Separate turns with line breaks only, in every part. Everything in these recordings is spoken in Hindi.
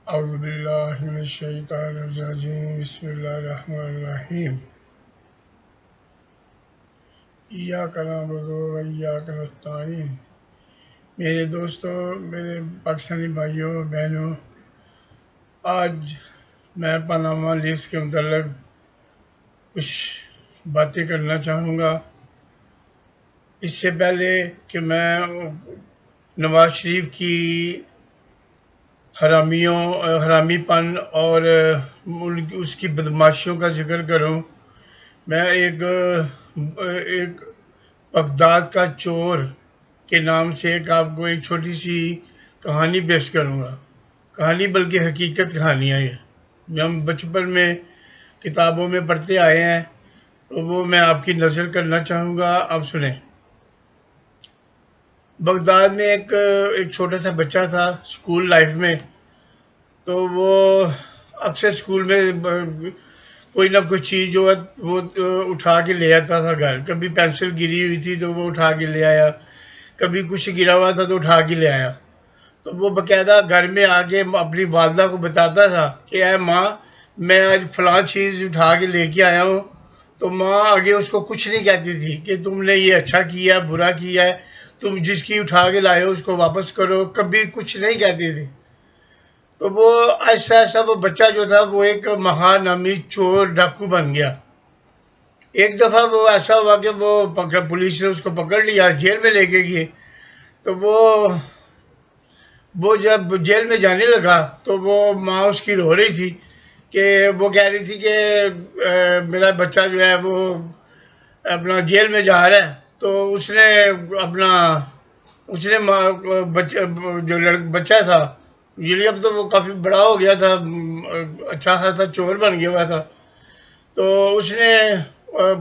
औज़ुबिल्लाहिमिनश्शैतानिर्रजीम बिस्मिल्लाहिर्रहमानिर्रहीम इय्याका नअबुदु व इय्याका नस्तईन। मेरे दोस्तों, मेरे पाकिस्तानी भाइयों बहनों, आज मैं पनामा लीव्स के मुतल्लिक़ कुछ बातें करना चाहूँगा। इससे पहले कि मैं नवाज शरीफ की हरामीपन और उसकी बदमाशियों का जिक्र करूं, मैं एक बगदाद का चोर के नाम से आपको एक छोटी सी कहानी पेश करूंगा। कहानी बल्कि हकीकत कहानी है। ये हम बचपन में किताबों में पढ़ते आए हैं, तो वो मैं आपकी नज़र करना चाहूँगा। आप सुने। बगदाद में एक छोटा सा बच्चा था स्कूल लाइफ में। तो वो अक्सर स्कूल में कोई ना कोई चीज़ जो है वो उठा के ले आता था घर। कभी पेंसिल गिरी हुई थी तो वो उठा के ले आया, कभी कुछ गिरा हुआ था तो उठा के ले आया। तो वो बकायदा घर में आके अपनी वालदा को बताता था कि ऐ माँ, मैं आज फलां चीज़ उठा के लेके आया हूँ। तो माँ आगे उसको कुछ नहीं कहती थी कि तुमने ये अच्छा किया बुरा किया है, तुम जिसकी उठा के लाए हो उसको वापस करो, कभी कुछ नहीं कहती थी। तो वो ऐसा ऐसा वो बच्चा जो था वो एक महानामी चोर डाकू बन गया। एक दफ़ा वो ऐसा हुआ कि पुलिस ने उसको पकड़ लिया, जेल में लेके गए। तो वो जब जेल में जाने लगा तो वो माँ उसकी रो रही थी कि वो कह रही थी कि मेरा बच्चा जो है वो अपना जेल में जा रहा है। तो उसने बच्चा था, ये अब तो वो काफ़ी बड़ा हो गया था, अच्छा खासा चोर बन गया हुआ था। तो उसने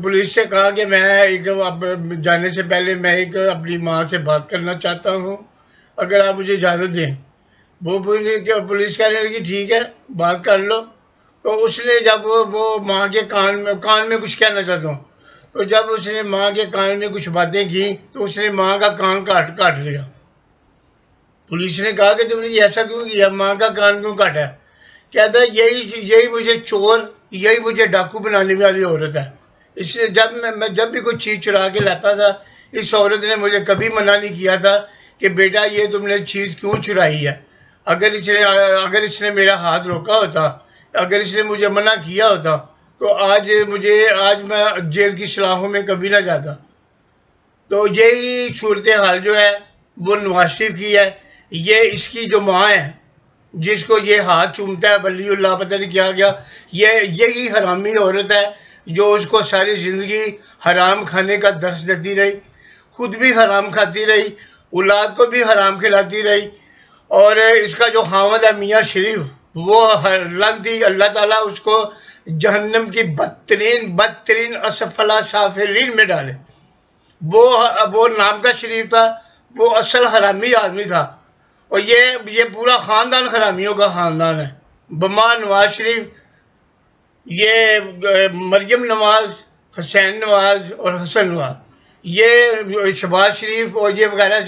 पुलिस से कहा कि अब जाने से पहले मैं अपनी माँ से बात करना चाहता हूँ, अगर आप मुझे इजाज़त दें। वो पुलिस कहने लगी ठीक है, बात कर लो। तो उसने जब वो माँ के कान में कुछ कहना चाहता हूँ, तो जब उसने माँ के कान में कुछ बातें की तो उसने माँ का कान काट लिया। पुलिस ने कहा कि तुमने ऐसा क्यों किया, माँ का कान क्यों काटा? कहता है यही मुझे चोर, यही मुझे डाकू बनाने वाली औरत है। इसलिए जब भी कोई चीज़ चुरा के लाता था, इस औरत ने मुझे कभी मना नहीं किया था कि बेटा ये तुमने चीज़ क्यों चुराई है। अगर इसने मेरा हाथ रोका होता, अगर इसने मुझे मना किया होता, तो आज मैं जेल की सलाखों में कभी ना जाता। तो यही सूरत हाल जो है वो नवाज शरीफ की है। ये इसकी जो माँ है जिसको ये हाथ चूमता है, वलीउल्लाह पता नहीं क्या, यही हरामी औरत है जो उसको सारी ज़िंदगी हराम खाने का दर्स देती रही, खुद भी हराम खाती रही, औलाद को भी हराम खिलाती रही। और इसका जो खामद है मियाँ शरीफ, वो लानती अल्लाह ताला उसको जहन्नम की बदतरीन असफला साफिलीन में डाले। वो नाम का शरीफ था, वो असल हरामी आदमी था। और ये पूरा खानदान हरामियों का खानदान है। बमा नवाज शरीफ, ये मरियम नवाज, हुसैन नवाज और हसन नवाज, ये शहबाज शरीफ और ये वगैरह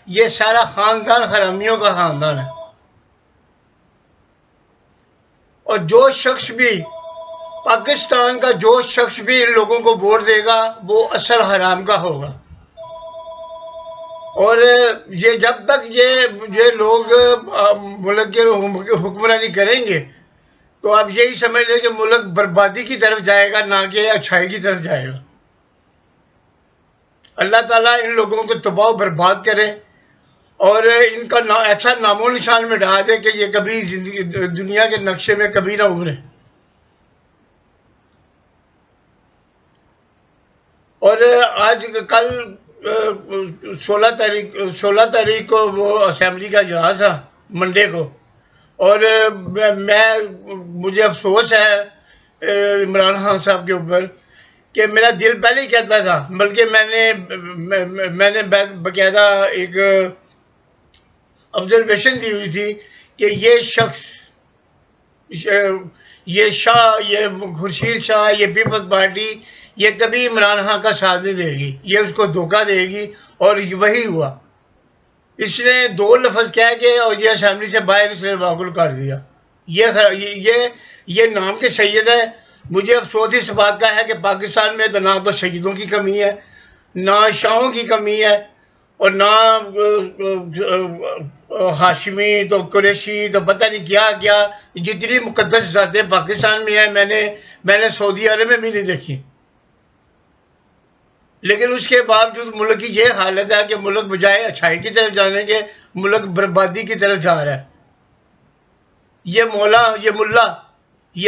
ये सारा खानदान हरामियों का खानदान है। और पाकिस्तान का जो शख्स भी इन लोगों को वोट देगा वो असल हराम का होगा। और ये जब तक ये लोग मुल्क के हुक्मरानी करेंगे तो आप यही समझ लें कि मुल्क बर्बादी की तरफ जाएगा, ना कि अच्छाई की तरफ जाएगा। अल्लाह ताला इन लोगों को तबाह बर्बाद करे और इनका ऐसा नामो निशान मिटा दे कि ये कभी जिंदगी दुनिया के नक्शे में कभी ना उभरे। और आज कल 16 तारीख को वो असेंबली का इजलास था मंडे को। और मुझे अफसोस है इमरान खान साहब के ऊपर कि मेरा दिल पहले ही कहता था, बल्कि मैंने बकायदा एक ऑब्जर्वेशन दी हुई थी कि ये शख्स, ये खुर्शीद शाह, ये पीपल्स पार्टी, ये कभी इमरान खान का साथ नहीं देगी, ये उसको धोखा देगी। और वही हुआ। इसने दो लफ्ज कह के और ये असेंबली से बाहर इसने वाकुल कर दिया। ये नाम के सैयद है। मुझे अफसोस इस बात का है कि पाकिस्तान में तो ना तो शहीदों की कमी है, ना शाहों की कमी है, और ना हाशिमी तो कुरैशी तो पता नहीं क्या क्या, जितनी मुकद्दस जातें पाकिस्तान में है मैंने सऊदी अरब में भी नहीं देखी। लेकिन उसके बावजूद मुल्क की ये हालत है कि मुल्क बजाय अच्छाई की तरफ जाने के मुल्क बर्बादी की तरफ जा रहा है। ये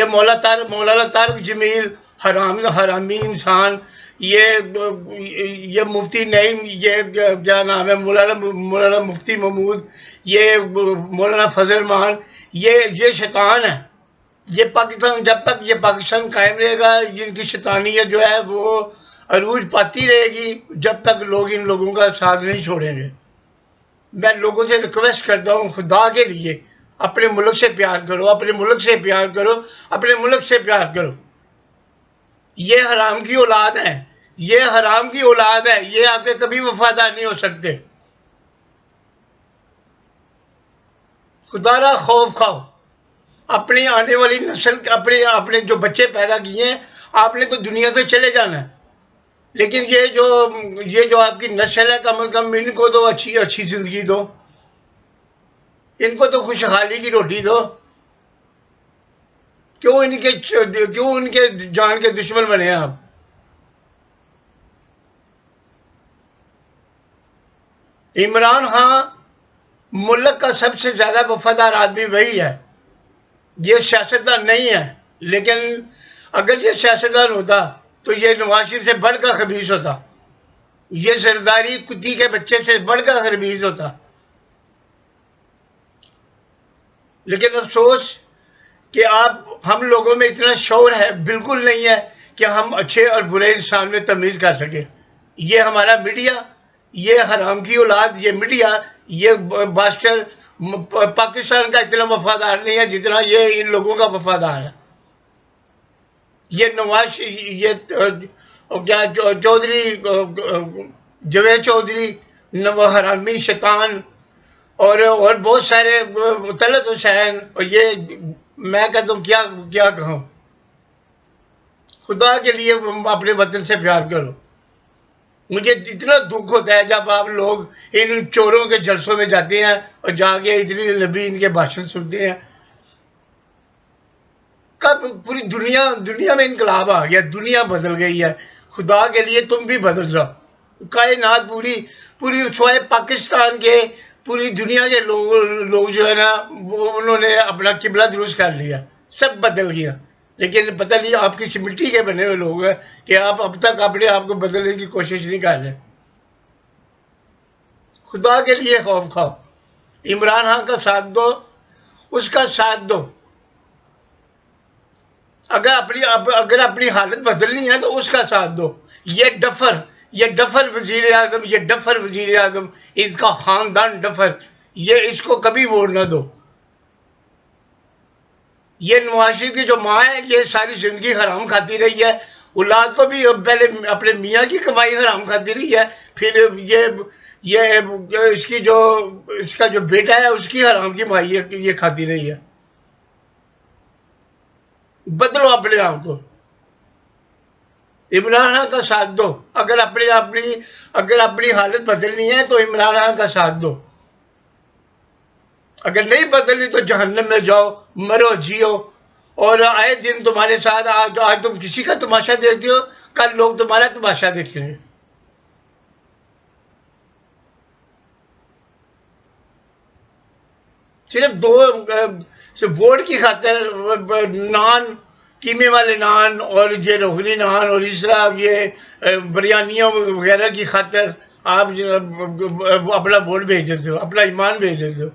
मौलाना तारिक जमील हरामी इंसान, ये मुफ्ती नईम, ये क्या नाम है, मौलाना मुफ्ती महमूद, ये मौलाना फजल मान, ये शैतान है। ये पाकिस्तान, जब तक ये पाकिस्तान कायम रहेगा, जिनकी शैतानियत जो है वो अरूज पाती रहेगी, जब तक लोग इन लोगों का साथ नहीं छोड़ेंगे। मैं लोगों से रिक्वेस्ट करता हूँ, खुदा के लिए अपने मुल्क से प्यार करो, अपने मुल्क से प्यार करो, अपने मुल्क से प्यार करो। ये हराम की औलाद है, ये हराम की औलाद है, ये आपके कभी वफादार नहीं हो सकते। खुदा का खौफ खाओ, अपनी आने वाली नस्ल, अपने अपने जो बच्चे पैदा किए हैं, आपने तो दुनिया से चले जाना है। लेकिन ये जो आपकी नस्ल है, कम अज कम इनको तो अच्छी अच्छी जिंदगी दो, इनको तो खुशहाली की रोटी दो। क्यों इनके जान के दुश्मन बने आप? इमरान खान मुल्क का सबसे ज्यादा वफादार आदमी वही है, ये सियासतदान नहीं है। लेकिन अगर ये सियासतदान होता तो ये नवाज शरीफ से बढ़कर खबीस होता, ये जरदारी कुत्ती के बच्चे से बढ़कर खबीस होता। लेकिन अफसोस कि हम लोगों में इतना शौर है बिल्कुल नहीं है कि हम अच्छे और बुरे इंसान में तमीज़ कर सके। ये हमारा मीडिया, ये हराम की औलाद, ये मीडिया, ये बास्टर पाकिस्तान का इतना वफादार नहीं है जितना ये इन लोगों का वफादार है। ये नवाज, ये क्या चौधरी, जवेद चौधरी, हरामी शैतान, और बहुत सारे, तलत हुसैन, और ये मैं कहता हूँ क्या क्या कहूँ। खुदा के लिए अपने वतन से प्यार करो। मुझे इतना दुख होता है जब आप लोग इन चोरों के जलसों में जाते हैं और जाके इतनी लंबी इनके भाषण सुनते हैं। कब पूरी दुनिया में इनकलाब आ गया, दुनिया बदल गई है। खुदा के लिए तुम भी बदल जाओ। कायनात पूरी छोए पाकिस्तान के, पूरी दुनिया के लोग जो है ना, वो उन्होंने अपना किबला दुरुस्त कर लिया, सब बदल गया। लेकिन पता नहीं आप किसी मिट्टी के बने हुए लोग हैं कि आप अब तक अपने आप को बदलने की कोशिश नहीं कर रहे। खुदा के लिए खौफ खाओ, इमरान खान का साथ दो, उसका साथ दो। अगर अपनी हालत बदलनी है तो उसका साथ दो। ये डफर वजीर आजम, इसका खानदान डफर, ये इसको कभी वोट ना दो। ये नवाज शरीफ की जो माँ है, ये सारी जिंदगी हराम खाती रही है, औलाद को भी पहले अपने मियाँ की कमाई हराम खाती रही है, फिर इसका जो बेटा है उसकी हराम की माई ये खाती रही है। बदलो अपने आप को, इमरान खान का साथ दो। अगर अपनी हालत बदलनी है तो इमरान खान का साथ दो। अगर नहीं बदलनी तो जहन्नम में जाओ, मरो जियो। और आए दिन तुम्हारे साथ, आज तुम किसी का तमाशा देखते हो, कल लोग तुम्हारा तमाशा देखेंगे। सिर्फ वोट की खातिर नान, कीमे वाले नान और ये रोहनी नान और इस तरह ये बिरयानियों वगैरह की खातिर आप अपना वोट भेज देते हो, अपना ईमान भेज देते हो।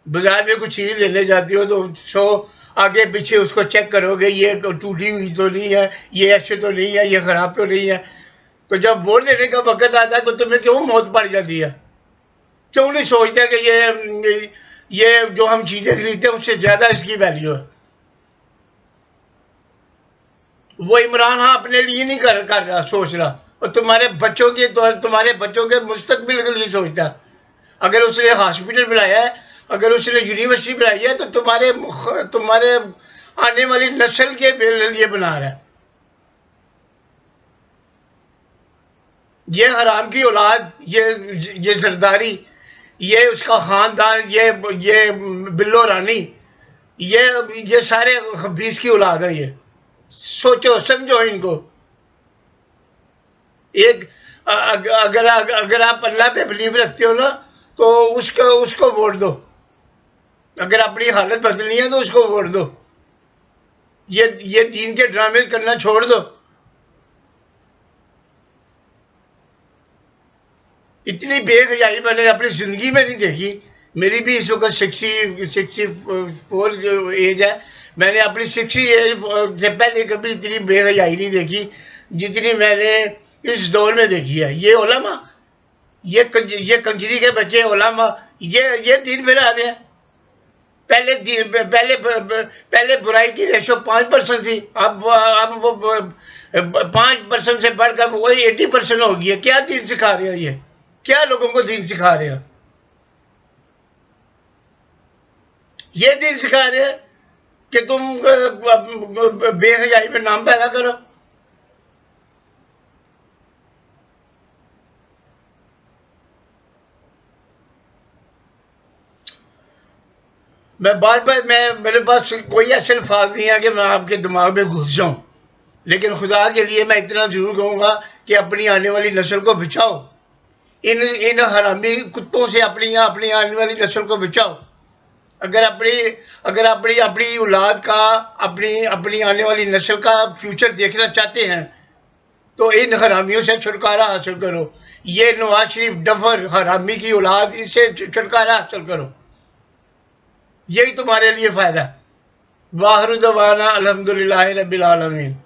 बाजार में कुछ चीज़ लेने जाती हो तो 100 आगे पीछे उसको चेक करोगे, ये टूटी हुई तो नहीं है, ये ऐसे तो नहीं है, ये ख़राब तो नहीं है। तो जब वोट देने का वक्त आता है तो तुम्हें क्यों मौत पड़ जाती है? क्यों नहीं सोचते कि ये जो हम चीज़ें खरीदते हैं उससे ज़्यादा इसकी वैल्यू है? वो इमरान खान अपने लिए नहीं कर रहा, सोच रहा, और तुम्हारे बच्चों के मुस्तकबिल के लिए सोचता। अगर उसने हॉस्पिटल बनाया है, अगर उसने यूनिवर्सिटी बनाई है, तो तुम्हारे तुम्हारे आने वाली नस्ल के लिए बना रहा है। ये हराम की औलाद, ये जरदारी, ये उसका खानदान, ये बिल्लो रानी, ये सारे खबीस की औलाद है। ये सोचो समझो इनको। एक अगर आप अल्लाह पे बिलीव रखते हो ना, तो उसको वोट दो। अगर अपनी हालत बदलनी है तो उसको वोट दो। ये दीन के ड्रामे करना छोड़ दो। इतनी बेहयाई मैंने अपनी जिंदगी में नहीं देखी। मेरी भी इस वक्त 64 एज है। मैंने अपनी 60 एज से पहले कभी इतनी बेहयाई नहीं देखी जितनी मैंने इस दौर में देखी है। ये उलमा, ये कंजरी के बच्चे उलमा, ये दीन फैला रहे हैं। पहले बुराई की रेशो 5% थी, अब वो 5% से बढ़कर वही 80% हो गई है। क्या दीन सिखा रहे हैं? ये क्या लोगों को दीन सिखा रहे हैं? ये दीन सिखा रहे हैं कि तुम बेहयाई में नाम पैदा करो। मैं बार बार मेरे पास कोई ऐसे अल्फाज नहीं है कि मैं आपके दिमाग में घुस जाऊं, लेकिन खुदा के लिए मैं इतना जरूर कहूंगा कि अपनी आने वाली नस्ल को बचाओ। इन हरामी कुत्तों से अपनी आने वाली नस्ल को बचाओ। अगर अपनी औलाद का, अपनी आने वाली नस्ल का फ्यूचर देखना चाहते हैं, तो इन हरामियों से छुटकारा हासिल करो। ये नवाज शरीफ डफर हरामी की औलाद, इससे छुटकारा हासिल करो। यही तुम्हारे लिए फायदा है। वाहिर दवाना अल्हम्दुलिल्लाहि रब्बिल आलमीन।